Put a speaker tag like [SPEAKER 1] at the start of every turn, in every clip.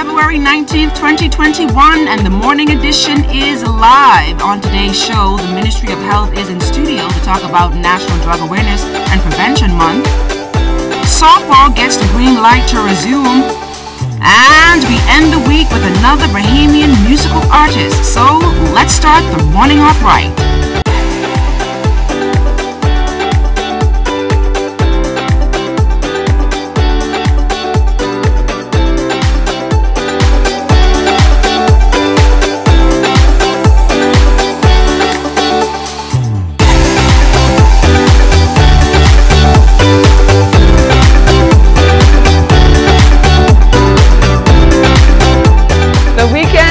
[SPEAKER 1] February 19th, 2021, and the morning edition is live. On today's show, the Ministry of Health is in studio to talk about National Drug Awareness and Prevention Month. Softball gets the green light to resume. And we end the week with another Bahamian musical artist. So let's start the morning off right.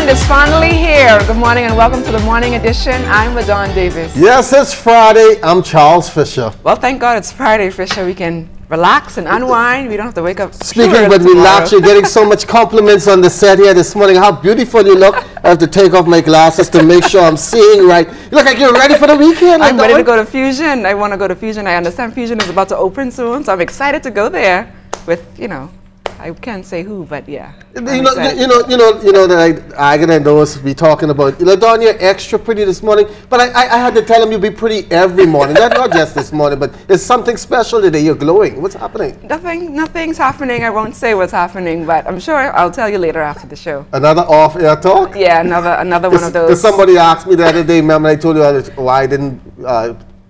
[SPEAKER 2] It's finally here. Good morning and welcome to the morning edition. I'm LaDawn Davis.
[SPEAKER 3] Yes, it's Friday. I'm Charles Fisher.
[SPEAKER 2] Well, thank God it's Friday, Fisher. We can relax and unwind. We don't have to wake up.
[SPEAKER 3] Speaking with relax, you're getting so much compliments on the set here this morning. How beautiful you look. I have to take off my glasses to make sure I'm seeing right. You look like you're ready for the weekend.
[SPEAKER 2] I'm ready to go to Fusion. I want to go to Fusion. I understand Fusion is about to open soon, so I'm excited to go there with, I can't say who, but yeah.
[SPEAKER 3] You know that Agatha and those be talking about. LaDawn, you're extra pretty this morning, but I had to tell him you'll be pretty every morning. Not just this morning, but there's something special today. You're glowing. What's happening?
[SPEAKER 2] Nothing's happening. I won't say what's happening, but I'm sure I'll tell you later after the show.
[SPEAKER 3] Another off-air talk?
[SPEAKER 2] Yeah, another one of those.
[SPEAKER 3] Somebody asked me the other day, remember I told you why I didn't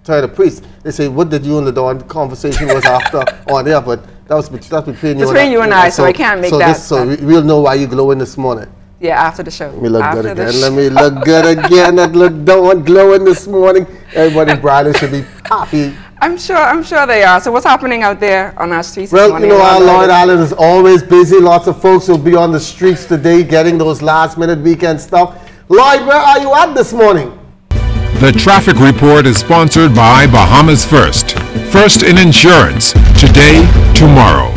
[SPEAKER 3] tell the priest. They say, what did you and LaDawn conversation was after on there, but that's between
[SPEAKER 2] you and I, so I can't make that.
[SPEAKER 3] So we'll know why you're glowing this morning.
[SPEAKER 2] Yeah, after the show.
[SPEAKER 3] Let me look good again. Let me look good again. That LaDawn glowing this morning. Everybody in Brandon should be happy.
[SPEAKER 2] I'm sure they are. So what's happening out there on our streets?
[SPEAKER 3] Well, our Lloyd Island is always busy. Lots of folks will be on the streets today getting those last-minute weekend stuff. Lloyd, where are you at this morning?
[SPEAKER 4] The traffic report is sponsored by Bahamas First. First in insurance. Today, tomorrow.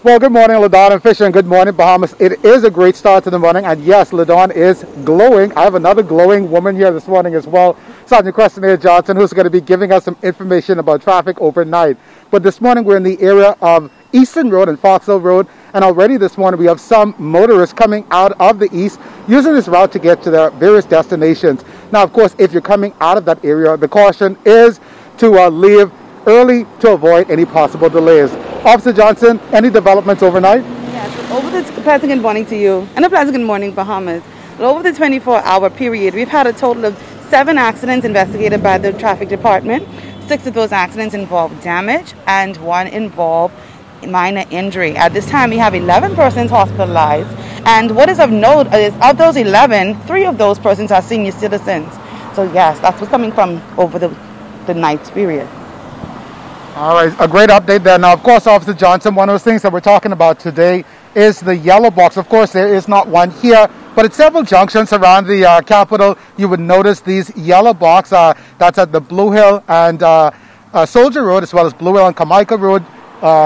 [SPEAKER 5] Well, good morning, LaDawn and Fisher, and good morning, Bahamas. It is a great start to the morning, and yes, LaDawn is glowing. I have another glowing woman here this morning as well, Sergeant Questionnaire Johnson, who's going to be giving us some information about traffic overnight. But this morning, we're in the area of Eastern Road and Foxhill Road, and already this morning we have some motorists coming out of the east using this route to get to their various destinations. Now, of course, if you're coming out of that area, the caution is to leave early to avoid any possible delays. Officer Johnson, any developments overnight?
[SPEAKER 6] Yes, over the pleasant good morning to you and a pleasant good morning, Bahamas. Well, over the 24-hour period, we've had a total of 7 accidents investigated by the traffic department. 6 of those accidents involved damage and 1 involved minor injury. At this time, we have 11 persons hospitalized, and what is of note is of those 11, 3 of those persons are senior citizens. So yes, that's what's coming from over the night period.
[SPEAKER 5] All right, a great update there. Now, of course, Officer Johnson, one of those things that we're talking about today is the yellow box. Of course, there is not one here, but at several junctions around the capital, you would notice these yellow box. That's at the Blue Hill and Soldier Road, as well as Blue Hill and Kamika Road,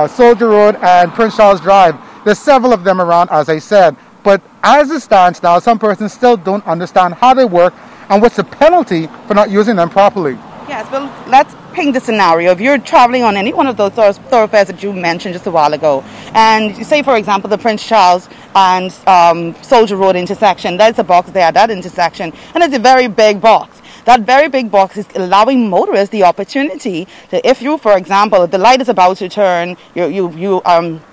[SPEAKER 5] Soldier Road, and Prince Charles Drive. There's several of them around, as I said. But as it stands now, some persons still don't understand how they work and what's the penalty for not using them properly.
[SPEAKER 6] Yes, well, let's paint the scenario. If you're traveling on any one of those thoroughfares that you mentioned just a while ago, and say, for example, the Prince Charles and Soldier Road intersection, there's a box there at that intersection, and it's a very big box. That very big box is allowing motorists the opportunity to, if you, for example, if the light is about to turn, you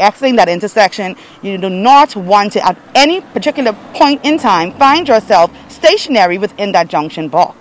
[SPEAKER 6] exiting that intersection, you do not want to, at any particular point in time, find yourself stationary within that junction box.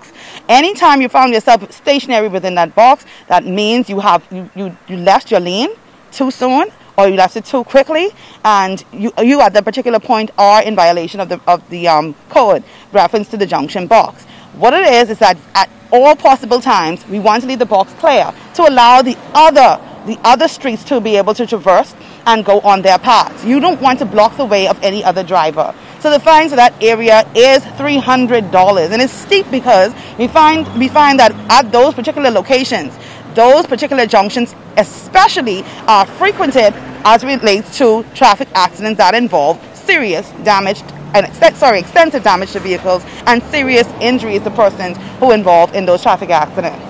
[SPEAKER 6] Anytime you found yourself stationary within that box, that means you left your lane too soon, or you left it too quickly, and you at that particular point are in violation of the code reference to the junction box. What it is that at all possible times, we want to leave the box clear to allow the other streets to be able to traverse and go on their paths. You don't want to block the way of any other driver. So the fine for that area is $300, and it's steep because we find that at those particular locations, those particular junctions especially are frequented as it relates to traffic accidents that involve serious damage and extensive damage to vehicles and serious injuries to persons who are involved in those traffic accidents.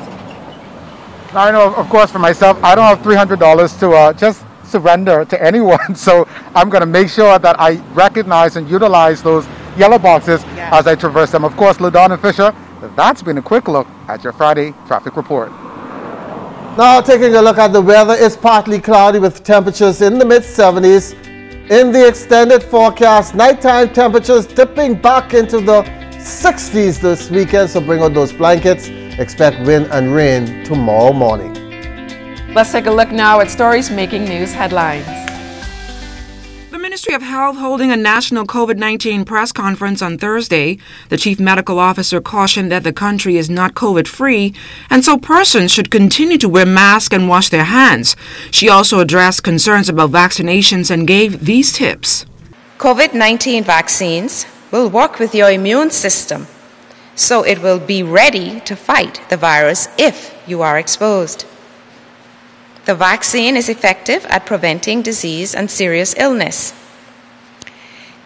[SPEAKER 5] Now, I know, of course, for myself, I don't have $300 to just surrender to anyone. So I'm going to make sure that I recognize and utilize those yellow boxes as I traverse them. Of course, LaDon and Fisher, that's been a quick look at your Friday traffic report.
[SPEAKER 3] Now taking a look at the weather, it's partly cloudy with temperatures in the mid-70s. In the extended forecast, nighttime temperatures dipping back into the 60s this weekend, so bring out those blankets. Expect wind and rain tomorrow morning.
[SPEAKER 2] Let's take a look now at stories making news headlines.
[SPEAKER 1] The Ministry of Health holding a national COVID-19 press conference on Thursday. The chief medical officer cautioned that the country is not COVID-free, and so persons should continue to wear masks and wash their hands. She also addressed concerns about vaccinations and gave these tips.
[SPEAKER 7] COVID-19 vaccines will work with your immune system, so it will be ready to fight the virus if you are exposed. The vaccine is effective at preventing disease and serious illness.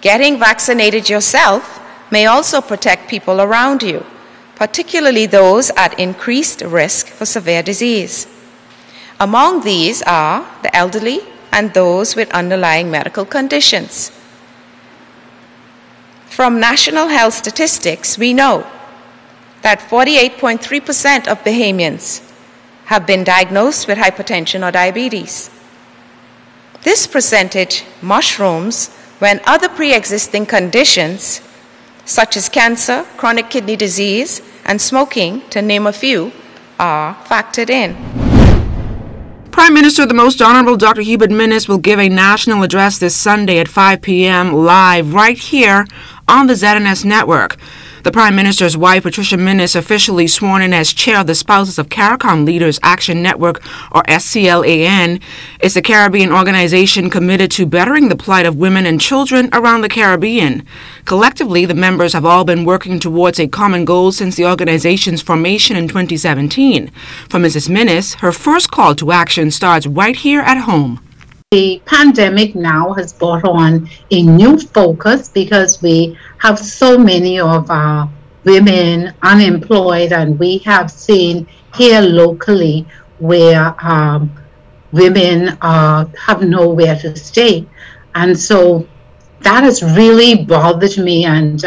[SPEAKER 7] Getting vaccinated yourself may also protect people around you, particularly those at increased risk for severe disease. Among these are the elderly and those with underlying medical conditions. From national health statistics, we know that 48.3% of Bahamians have been diagnosed with hypertension or diabetes. This percentage mushrooms when other pre-existing conditions such as cancer, chronic kidney disease, and smoking, to name a few, are factored in.
[SPEAKER 1] Prime Minister, the Most Honorable Dr. Hebert Minnis, will give a national address this Sunday at 5 p.m. live right here on the ZNS network. The Prime Minister's wife, Patricia Minnis, officially sworn in as chair of the Spouses of CARICOM Leaders Action Network, or SCLAN, is a Caribbean organization committed to bettering the plight of women and children around the Caribbean. Collectively, the members have all been working towards a common goal since the organization's formation in 2017. For Mrs. Minnis, her first call to action starts right here at home.
[SPEAKER 8] The pandemic now has brought on a new focus because we have so many of our women unemployed, and we have seen here locally where women have nowhere to stay. And so that has really bothered me, and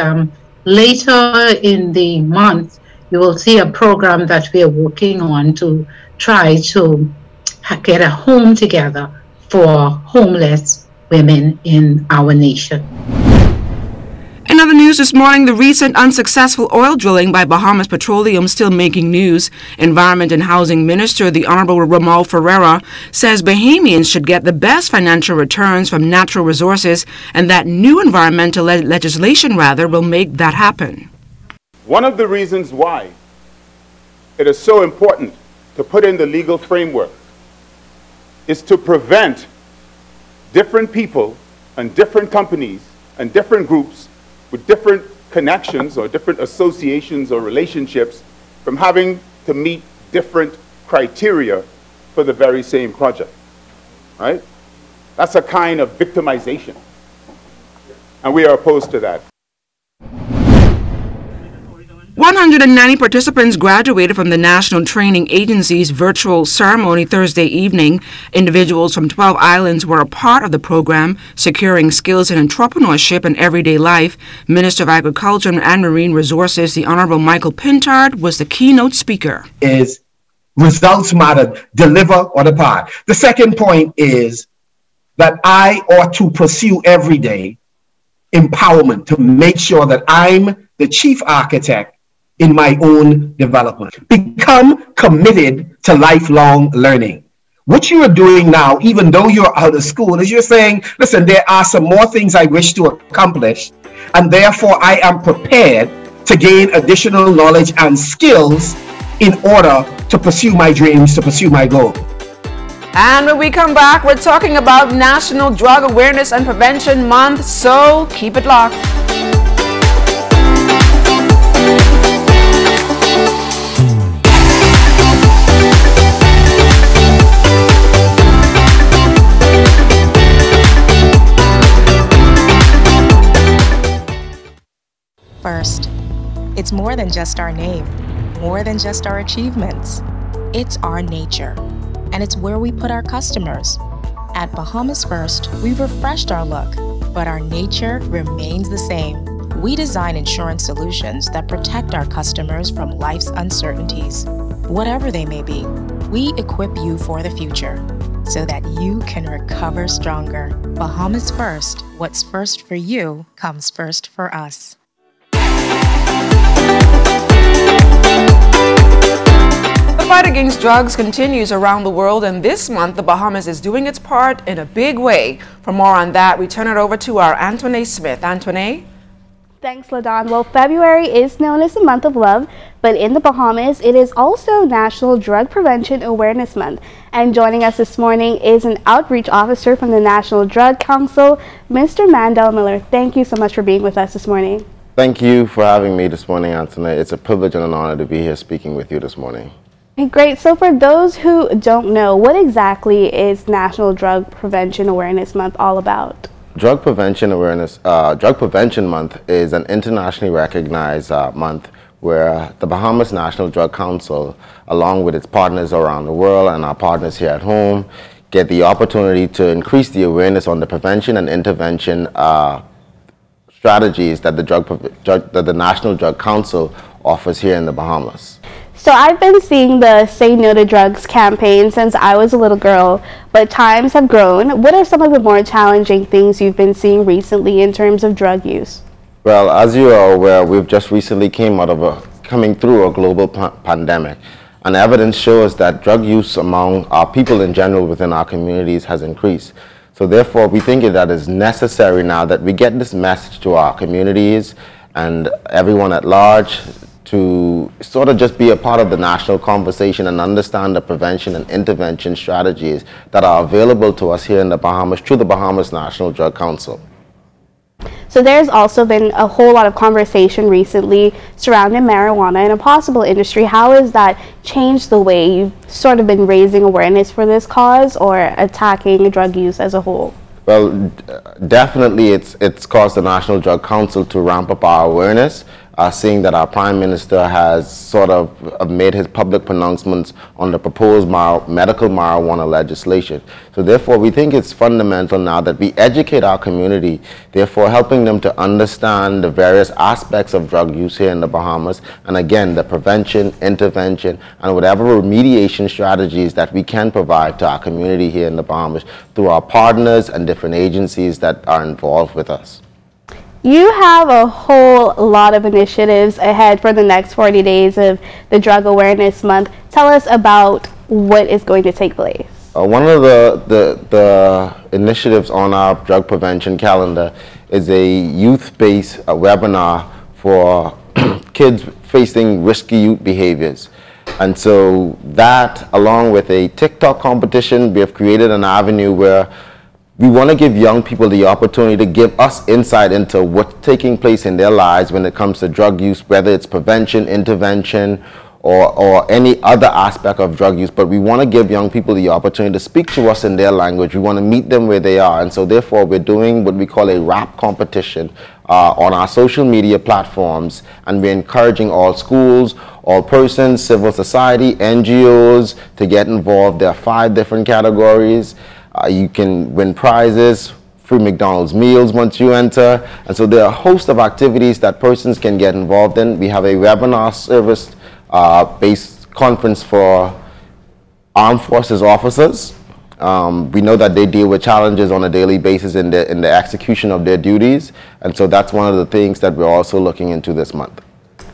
[SPEAKER 8] later in the month you will see a program that we are working on to try to get a home together for homeless women in our nation.
[SPEAKER 1] In other news this morning, the recent unsuccessful oil drilling by Bahamas Petroleum still making news. Environment and Housing Minister, the Honorable Ramal Ferreira, says Bahamians should get the best financial returns from natural resources, and that new environmental legislation will make that happen.
[SPEAKER 9] One of the reasons why it is so important to put in the legal framework is to prevent different people and different companies and different groups with different connections or different associations or relationships from having to meet different criteria for the very same project, right? That's a kind of victimization, and we are opposed to that.
[SPEAKER 1] 190 participants graduated from the National Training Agency's virtual ceremony Thursday evening. Individuals from 12 islands were a part of the program, securing skills in entrepreneurship and everyday life. Minister of Agriculture and Marine Resources, the Honorable Michael Pintard, was the keynote speaker.
[SPEAKER 10] Is results matter, deliver or depart. The second point is that I ought to pursue every day empowerment to make sure that I'm the chief architect in my own development. Become committed to lifelong learning. What you are doing now, even though you're out of school, is you're saying, listen, there are some more things I wish to accomplish, and therefore I am prepared to gain additional knowledge and skills in order to pursue my dreams, to pursue my goal.
[SPEAKER 2] And when we come back, we're talking about National Drug Awareness and Prevention Month, so keep it locked.
[SPEAKER 11] First, it's more than just our name, more than just our achievements. It's our nature, and it's where we put our customers, At Bahamas First, we've refreshed our look, but our nature remains the same. We design insurance solutions that protect our customers from life's uncertainties, whatever they may be. We equip you for the future so that you can recover stronger. Bahamas First, what's first for you comes first for us.
[SPEAKER 2] The fight against drugs continues around the world, and this month the Bahamas is doing its part in a big way. For more on that, we turn it over to our Antoinette Smith. Antoinette?
[SPEAKER 12] Thanks, LaDon. Well, February is known as the month of love, but in the Bahamas, it is also National Drug Prevention Awareness Month. And joining us this morning is an outreach officer from the National Drug Council, Mr. Mandel Miller. Thank you so much for being with us this morning.
[SPEAKER 13] Thank you for having me this morning, Antoinette. It's a privilege and an honor to be here speaking with you this morning.
[SPEAKER 12] Great. So for those who don't know, what exactly is National Drug Prevention Awareness Month all about?
[SPEAKER 13] Drug Prevention Month is an internationally recognized month where the Bahamas National Drug Council, along with its partners around the world and our partners here at home, get the opportunity to increase the awareness on the prevention and intervention strategies that the National Drug Council offers here in the Bahamas.
[SPEAKER 12] So I've been seeing the Say No to Drugs campaign since I was a little girl, but times have grown. What are some of the more challenging things you've been seeing recently in terms of drug use?
[SPEAKER 13] Well, as you are aware, we've just recently coming through a global pandemic, and evidence shows that drug use among our people in general within our communities has increased. So therefore, we think that it's necessary now that we get this message to our communities and everyone at large to sort of just be a part of the national conversation and understand the prevention and intervention strategies that are available to us here in the Bahamas through the Bahamas National Drug Council.
[SPEAKER 12] So there's also been a whole lot of conversation recently surrounding marijuana and a possible industry. How has that changed the way you've sort of been raising awareness for this cause or attacking drug use as a whole?
[SPEAKER 13] Well, definitely it's caused the National Drug Council to ramp up our awareness, seeing that our Prime Minister has sort of made his public pronouncements on the proposed medical marijuana legislation. So therefore, we think it's fundamental now that we educate our community, therefore helping them to understand the various aspects of drug use here in the Bahamas, and again, the prevention, intervention, and whatever remediation strategies that we can provide to our community here in the Bahamas through our partners and different agencies that are involved with us.
[SPEAKER 12] You have a whole lot of initiatives ahead for the next 40 days of the Drug Awareness Month. Tell us about what is going to take place.
[SPEAKER 13] One of the initiatives on our drug prevention calendar is a youth-based webinar for kids facing risky youth behaviors. And so that, along with a TikTok competition, we have created an avenue where we want to give young people the opportunity to give us insight into what's taking place in their lives when it comes to drug use, whether it's prevention, intervention, or any other aspect of drug use. But we want to give young people the opportunity to speak to us in their language. We want to meet them where they are. And so therefore, we're doing what we call a rap competition on our social media platforms. And we're encouraging all schools, all persons, civil society, NGOs to get involved. There are 5 different categories. You can win prizes, free McDonald's meals once you enter. And so there are a host of activities that persons can get involved in. We have a webinar service based conference for armed forces officers. We know that they deal with challenges on a daily basis in the execution of their duties. And so that's one of the things that we're also looking into this month.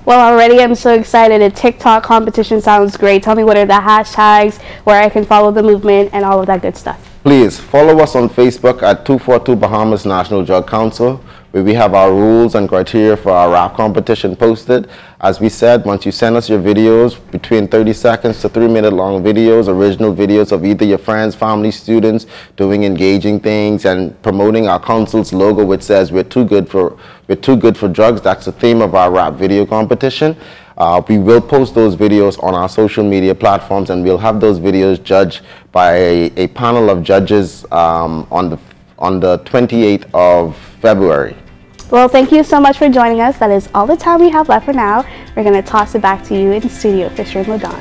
[SPEAKER 12] Well, already I'm so excited. A TikTok competition sounds great. Tell me what are the hashtags where I can follow the movement and all of that good stuff.
[SPEAKER 13] Please follow us on Facebook at 242 Bahamas National Drug Council, where we have our rules and criteria for our rap competition posted. As we said, once you send us your videos, between 30 seconds to 3-minute long videos, original videos of either your friends, family, students, doing engaging things and promoting our council's logo, which says we're too good for drugs. That's the theme of our rap video competition. We will post those videos on our social media platforms, and we'll have those videos judged by a panel of judges on the 28th of February.
[SPEAKER 12] Well, thank you so much for joining us. That is all the time we have left for now. We're going to toss it back to you in studio, Fisher and LaDon.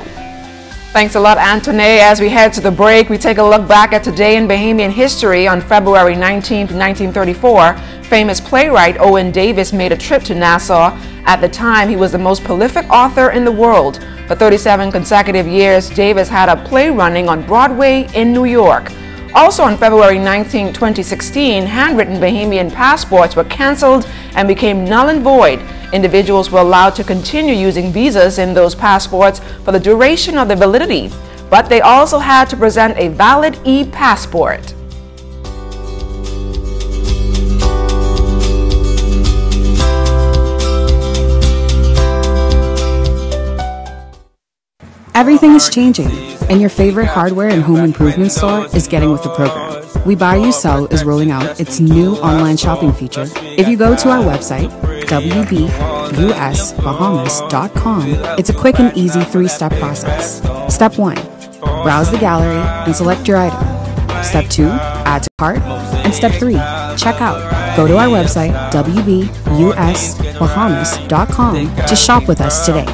[SPEAKER 2] Thanks a lot, Antoine. As we head to the break, we take a look back at today in Bahamian history. On February 19, 1934, famous playwright Owen Davis made a trip to Nassau. At the time, he was the most prolific author in the world. For 37 consecutive years, Davis had a play running on Broadway in New York. Also on February 19, 2016, handwritten Bahamian passports were canceled and became null and void. Individuals were allowed to continue using visas in those passports for the duration of their validity, but they also had to present a valid e-passport.
[SPEAKER 14] Everything is changing, and your favorite hardware and home improvement store is getting with the program. We Buy You Sell is rolling out its new online shopping feature. If you go to our website, wbusbahamas.com, it's a quick and easy 3-step process. Step 1, browse the gallery and select your item. Step 2, add to cart. And Step 3, check out. Go to our website, wbusbahamas.com, to shop with us today.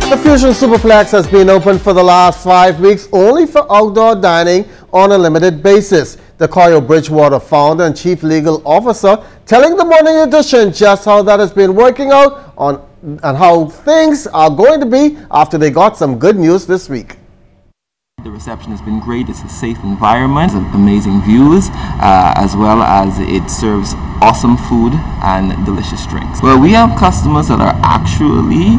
[SPEAKER 3] The Fusion Superflex has been open for the last 5 weeks only for outdoor dining on a limited basis. The Coyo Bridgewater founder and chief legal officer telling the Morning Edition just how that has been working out and how things are going to be after they got some good news this week.
[SPEAKER 15] The reception has been great. It's a safe environment, amazing views, as well as it serves awesome food and delicious drinks. Well, we have customers that are actually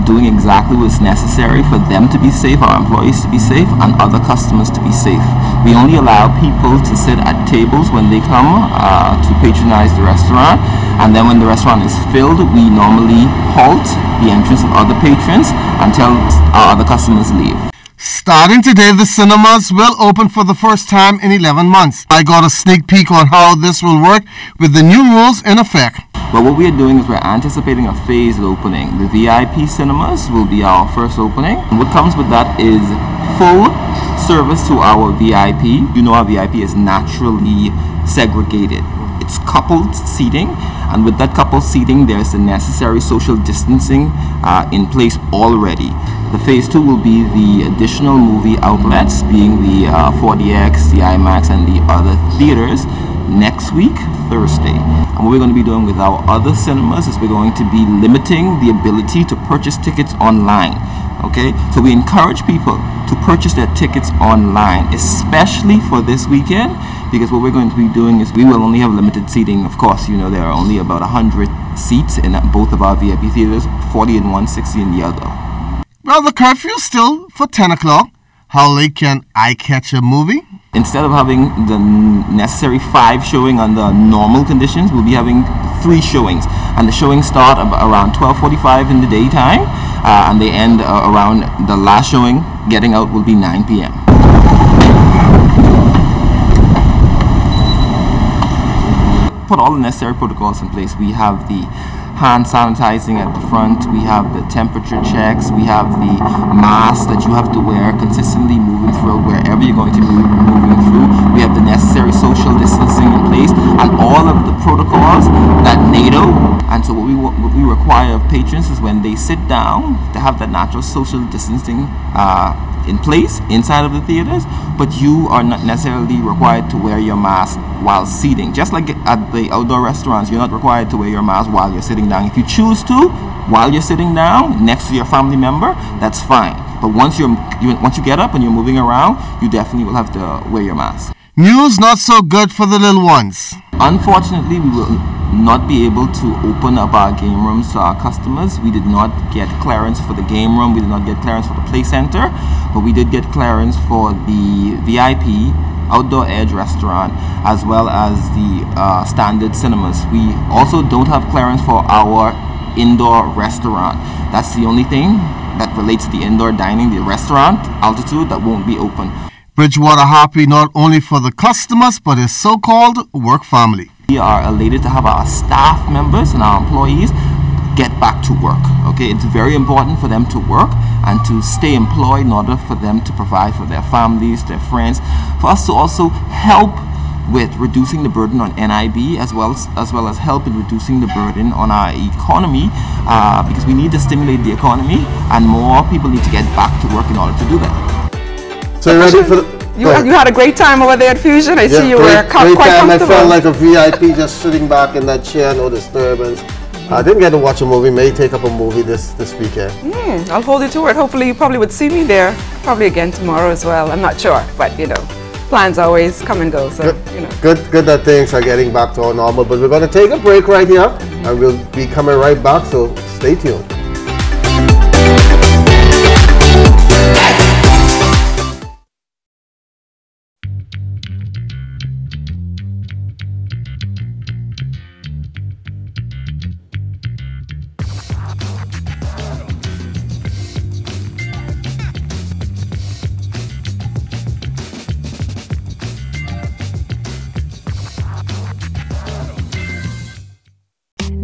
[SPEAKER 15] doing exactly what's necessary for them to be safe, our employees to be safe, and other customers to be safe. We only allow people to sit at tables when they come to patronize the restaurant, and then when the restaurant is filled, we normally halt the entrance of other patrons until our other customers leave.
[SPEAKER 3] Starting today, the cinemas will open for the first time in 11 months. I got a sneak peek on how this will work with the new rules in effect.
[SPEAKER 15] Well, what we are doing is we're anticipating a phased opening. The VIP cinemas will be our first opening. And what comes with that is full service to our VIP. You know our VIP is naturally segregated. It's coupled seating, and with that coupled seating, there's the necessary social distancing in place already. The phase 2 will be the additional movie outlets, being the 4DX, the IMAX, and the other theaters next week, Thursday. And what we're going to be doing with our other cinemas is we're going to be limiting the ability to purchase tickets online. Okay, so we encourage people to purchase their tickets online, especially for this weekend, because what we're going to be doing is we will only have limited seating. Of course, you know, there are only about 100 seats in both of our VIP theaters, 40 in one, 60 in the other.
[SPEAKER 3] Well, the curfew is still for 10 o'clock. How late can I catch a movie?
[SPEAKER 15] Instead of having the necessary 5 showing under normal conditions, we'll be having 3 showings. And the showings start around 12:45 in the daytime, and they end around the last showing. Getting out will be 9 p.m. Put all the necessary protocols in place. We have the hand sanitizing at the front, we have the temperature checks, we have the mask that you have to wear consistently moving through wherever you're going to be moving through. We have the necessary social distancing in place and all of the protocols that NATO. And so what we require of patrons is when they sit down to have that natural social distancing in place inside of the theaters, but you are not necessarily required to wear your mask while seating. Just like at the outdoor restaurants, you're not required to wear your mask while you're sitting down. If you choose to, while you're sitting down next to your family member, that's fine. But once you get up and you're moving around, you definitely will have to wear your mask.
[SPEAKER 3] News not so good for the little ones.
[SPEAKER 15] Unfortunately, we will not be able to open up our game rooms to our customers. We did not get clearance for the game room. We did not get clearance for the play center, but we did get clearance for the VIP outdoor edge restaurant as well as the standard cinemas. We also don't have clearance for our indoor restaurant. That's the only thing that relates to the indoor dining, the restaurant altitude, that won't be open.
[SPEAKER 3] Bridgewater happy not only for the customers but his so-called work family.
[SPEAKER 15] We are elated to have our staff members and our employees get back to work. Okay, it's very important for them to work and to stay employed in order for them to provide for their families, their friends, for us to also help with reducing the burden on NIB as well as help in reducing the burden on our economy, because we need to stimulate the economy and more people need to get back to work in order to do that.
[SPEAKER 3] So you ready for the...
[SPEAKER 2] You had a great time over there at Fusion. I see you were quite
[SPEAKER 3] time.
[SPEAKER 2] comfortable.
[SPEAKER 3] I felt like a VIP just sitting back in that chair, no disturbance. I didn't get to watch a movie. May take up a movie this weekend.
[SPEAKER 2] I'll hold you to it. Hopefully you probably would see me there. Probably again tomorrow as well. I'm not sure, but you know, plans always come and go. So you know.
[SPEAKER 3] Good that things are getting back to our normal. But we're going to take a break right here, and we'll be coming right back. So stay tuned.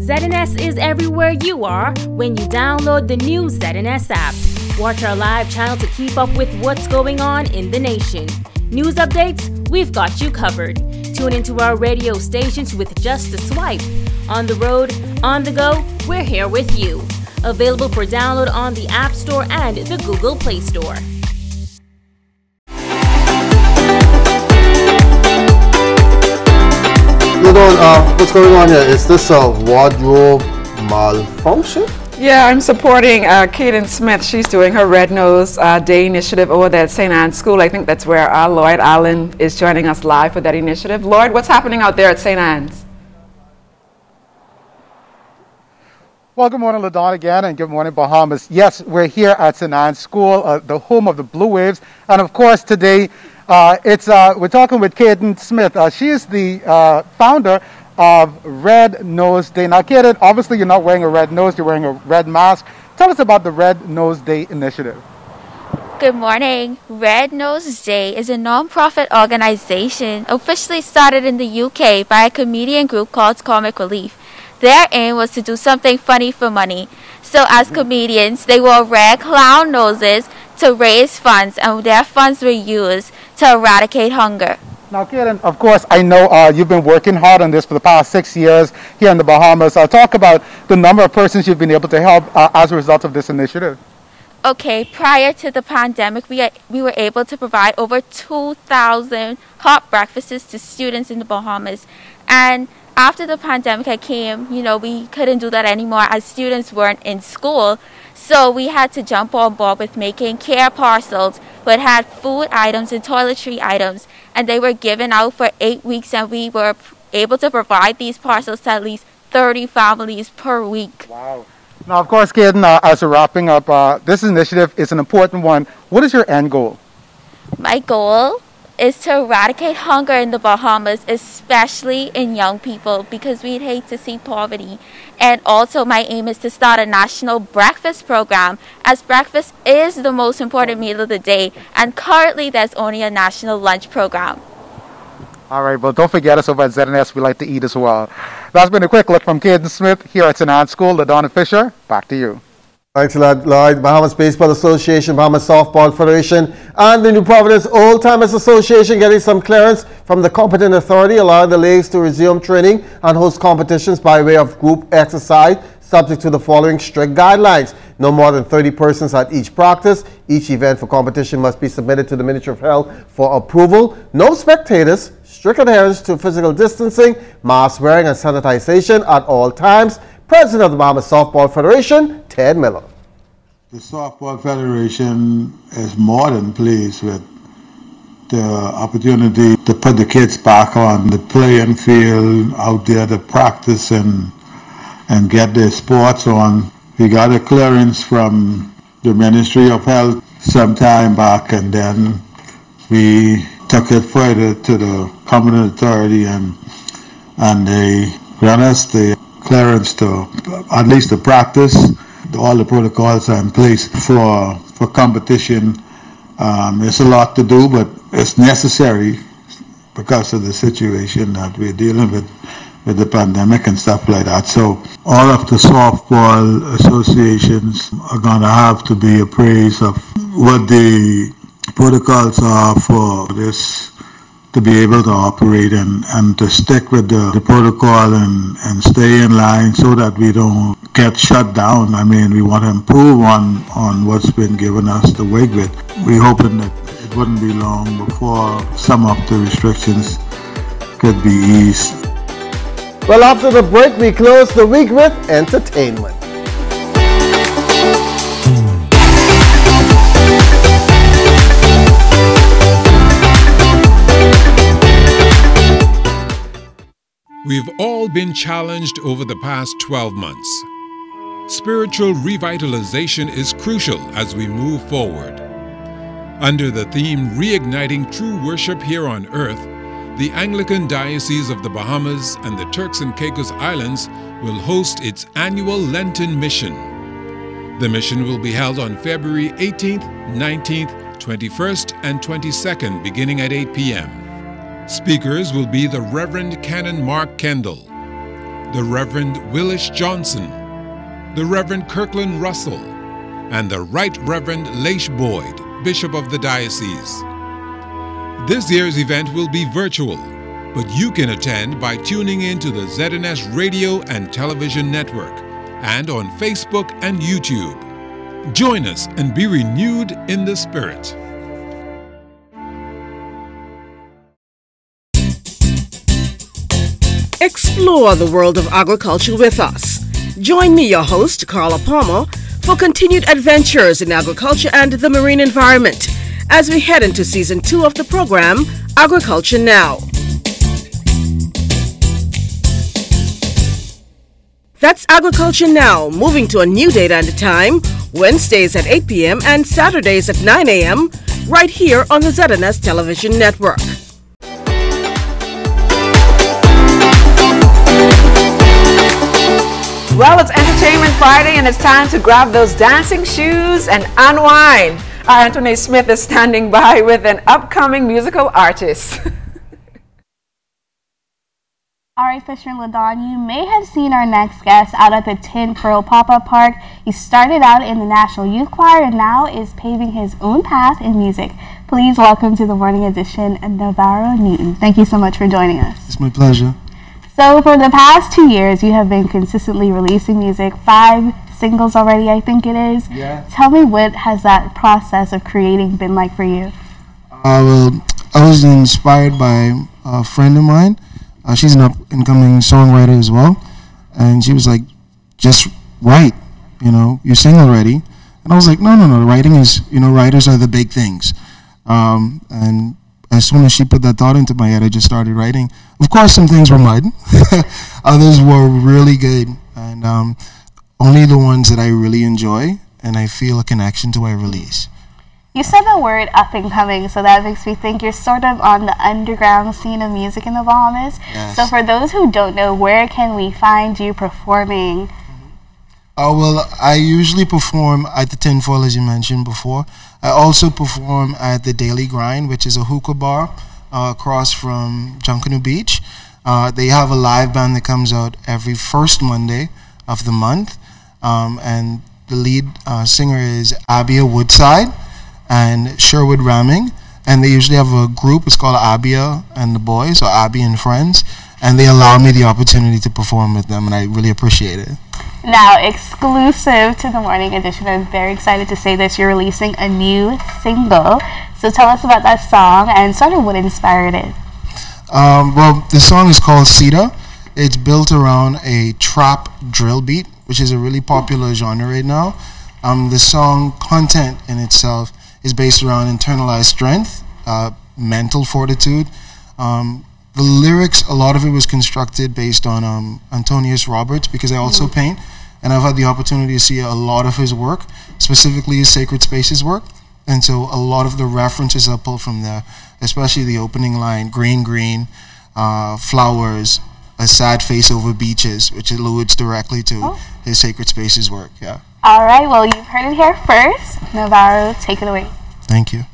[SPEAKER 16] ZNS is everywhere you are when you download the new ZNS app. Watch our live channel to keep up with what's going on in the nation. News updates, we've got you covered. Tune into our radio stations with just a swipe. On the road, on the go, we're here with you. Available for download on the App Store and the Google Play Store.
[SPEAKER 3] What's going on here? Is this a wardrobe malfunction?
[SPEAKER 2] Yeah, I'm supporting Kaden Smith. She's doing her Red Nose Day initiative over there at St. Anne's School. I think that's where Lloyd Allen is joining us live for that initiative. Lloyd, what's happening out there at St. Anne's?
[SPEAKER 5] Well, good morning, LaDawn again, and good morning, Bahamas. Yes, we're here at St. Anne's School, the home of the Blue Waves. And of course, today, we're talking with Kaden Smith. She is the founder of Red Nose Day. Now, Kaden, obviously you're not wearing a red nose, you're wearing a red mask. Tell us about the Red Nose Day initiative.
[SPEAKER 17] Good morning. Red Nose Day is a non-profit organization officially started in the UK by a comedian group called Comic Relief. Their aim was to do something funny for money. So as comedians, they wore red clown noses to raise funds, and their funds were used to eradicate hunger.
[SPEAKER 5] Now, Kaden, of course, I know you've been working hard on this for the past 6 years here in the Bahamas. Talk about the number of persons you've been able to help as a result of this initiative.
[SPEAKER 17] Okay, prior to the pandemic, we were able to provide over 2,000 hot breakfasts to students in the Bahamas. And after the pandemic came, we couldn't do that anymore as students weren't in school. So we had to jump on board with making care parcels that had food items and toiletry items. And they were given out for 8 weeks, and we were able to provide these parcels to at least 30 families per week.
[SPEAKER 5] Wow. Now, of course, Kaden, as we're wrapping up, this initiative is an important one. What is your end goal?
[SPEAKER 17] My goal is to eradicate hunger in the Bahamas, especially in young people, because we'd hate to see poverty. And also my aim is to start a national breakfast program, as breakfast is the most important meal of the day, and currently there's only a national lunch program.
[SPEAKER 5] All right, well, don't forget us over at ZNS. We like to eat as well. That's been a quick look from Kaden Smith here at St. Anne's School. LaDonna Fisher, back to you.
[SPEAKER 3] Thanks a lot, Lloyd. Bahamas Baseball Association, Bahamas Softball Federation, and the New Providence Old Timers Association getting some clearance from the competent authority, allowing the leagues to resume training and host competitions by way of group exercise, subject to the following strict guidelines. No more than 30 persons at each practice. Each event for competition must be submitted to the Ministry of Health for approval. No spectators. Strict adherence to physical distancing, mask wearing, and sanitization at all times. President of the Bahamas Softball Federation, Ted Miller.
[SPEAKER 18] The Softball Federation is more than pleased with the opportunity to put the kids back on the playing field, out there to practice and get their sports on. We got a clearance from the Ministry of Health some time back, and then we took it further to the competent authority, and they grant us the clearance to at least to practice. All the protocols are in place for competition. It's a lot to do, but it's necessary because of the situation that we're dealing with the pandemic and stuff like that. So all of the softball associations are going to have to be appraised of what the protocols are for this to be able to operate and to stick with the protocol and stay in line so that we don't get shut down. I mean, we want to improve on what's been given us to work with. We're hoping that it wouldn't be long before some of the restrictions could be eased.
[SPEAKER 3] Well, after the break, we close the week with entertainment.
[SPEAKER 4] We've all been challenged over the past 12 months. Spiritual revitalization is crucial as we move forward. Under the theme Reigniting True Worship Here on Earth, the Anglican Diocese of the Bahamas and the Turks and Caicos Islands will host its annual Lenten Mission. The mission will be held on February 18th, 19th, 21st, and 22nd, beginning at 8 p.m. Speakers will be the Reverend Canon Mark Kendall, the Reverend Willis Johnson, the Reverend Kirkland Russell, and the Right Reverend Leish Boyd, Bishop of the Diocese. This year's event will be virtual, but you can attend by tuning in to the ZNS Radio and Television Network and on Facebook and YouTube. Join us and be renewed in the spirit.
[SPEAKER 19] Explore the world of agriculture with us. Join me, your host, Carla Palmer, for continued adventures in agriculture and the marine environment as we head into Season 2 of the program, Agriculture Now. That's Agriculture Now, moving to a new date and time, Wednesdays at 8 p.m. and Saturdays at 9 a.m., right here on the ZNS Television Network.
[SPEAKER 2] Well, it's Entertainment Friday and it's time to grab those dancing shoes and unwind. Our Anthony Smith is standing by with an upcoming musical artist.
[SPEAKER 12] All right, Fisher and Ladon, you may have seen our next guest out at the Tin Furl Pop-Up Park. He started out in the National Youth Choir and now is paving his own path in music. Please welcome to the Morning Edition, Navarro Newton. Thank you so much for joining us.
[SPEAKER 20] It's my pleasure.
[SPEAKER 12] So for the past 2 years, you have been consistently releasing music, 5 singles already, I think it is.
[SPEAKER 20] Yeah.
[SPEAKER 12] Tell me, what has that process of creating been like for you?
[SPEAKER 20] Well, I was inspired by a friend of mine. She's an up-and-coming songwriter as well. And she was like, just write, you sing already. And I was like, no, writing is, writers are the big things. And as soon as she put that thought into my head, I just started writing. Of course, some things were mud. Others were really good. And only the ones that I really enjoy and I feel a connection to I release.
[SPEAKER 12] You said the word up and coming, so that makes me think you're sort of on the underground scene of music in the Bahamas.
[SPEAKER 20] Yes.
[SPEAKER 12] So for those who don't know, where can we find you performing?
[SPEAKER 20] Well, I usually perform at the Tin Foil, as you mentioned before. I also perform at the Daily Grind, which is a hookah bar across from Junkanoo Beach. They have a live band that comes out every first Monday of the month. And the lead singer is Abia Woodside and Sherwood Ramming. And they usually have a group. It's called Abia and the Boys, or Abia and Friends. And they allow me the opportunity to perform with them, and I really appreciate it.
[SPEAKER 12] Now, exclusive to the Morning Edition, I'm very excited to say this, you're releasing a new single. So tell us about that song and sort of what inspired it.
[SPEAKER 20] Well, the song is called Cedar. It's built around a trap drill beat, which is a really popular genre right now. The song content in itself is based around internalized strength, mental fortitude. The lyrics, a lot of it was constructed based on Antonius Roberts, because I also paint, and I've had the opportunity to see a lot of his work, specifically his Sacred Spaces work, and so a lot of the references I pulled from there, especially the opening line, green, green, flowers, a sad face over beaches, which alludes directly to his Sacred Spaces work, yeah.
[SPEAKER 12] All right, well, you've heard it here first. Navarro, take it away.
[SPEAKER 20] Thank you.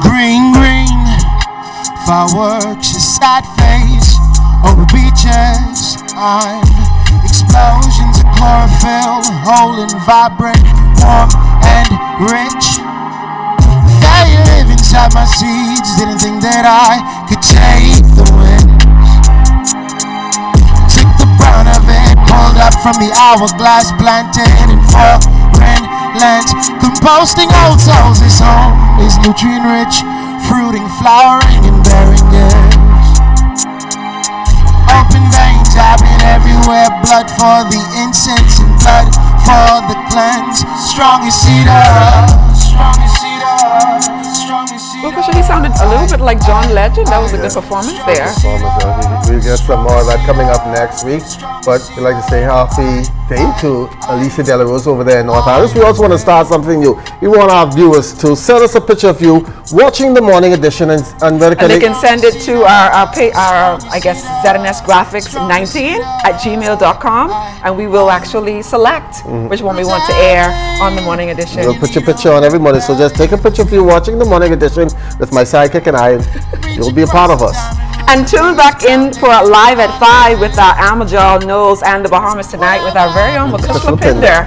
[SPEAKER 21] Green, green,
[SPEAKER 20] fireworks, your sad face over beaches. I'm explosions of chlorophyll, whole and vibrant, warm and rich. Yeah, you live inside my seeds. Didn't think that I could take the wind. Took the brown of it, pulled up from the hourglass, planted in foreign lands. Composting old souls, this home is nutrient rich, fruiting, flowering, and bearing gifts. Open veins happen everywhere, blood for the incense and blood for the cleanse. Strong as cedar, strong as cedar, strong as cedar.
[SPEAKER 2] Well, he sounded a little bit like John Legend. That was a good performance there.
[SPEAKER 3] We'll get some more of that coming up next week. But we'd like to say happy day to Alicia De La Rose over there in North Iris. We also want to start something new. We want our viewers to send us a picture of you watching the morning edition and
[SPEAKER 2] they can send it to our I guess ZNS Graphics 19 at gmail.com, and we will actually select which one we want to air on the morning edition.
[SPEAKER 3] We'll put your picture on every morning, so just take a picture of you watching the morning edition with my sidekick and I, and you'll be a part of us.
[SPEAKER 2] And tune back in for Live at 5 with our Amajal, Knowles, and the Bahamas tonight with our very own Makushla Pinder.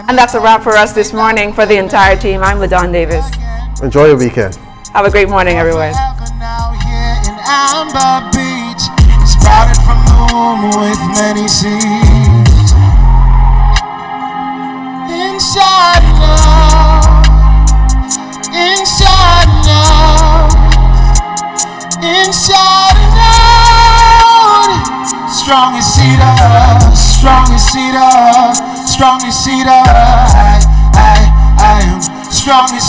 [SPEAKER 2] And that's a wrap for us this morning. For the entire team, I'm LaDon Davis.
[SPEAKER 3] Enjoy your weekend.
[SPEAKER 2] Have a great morning, everyone.
[SPEAKER 20] Amber Beach, sprouted from the womb with many seeds. Inside love, inside love, inside and out. Strong as cedar, strong as cedar, strong as cedar. I am strong as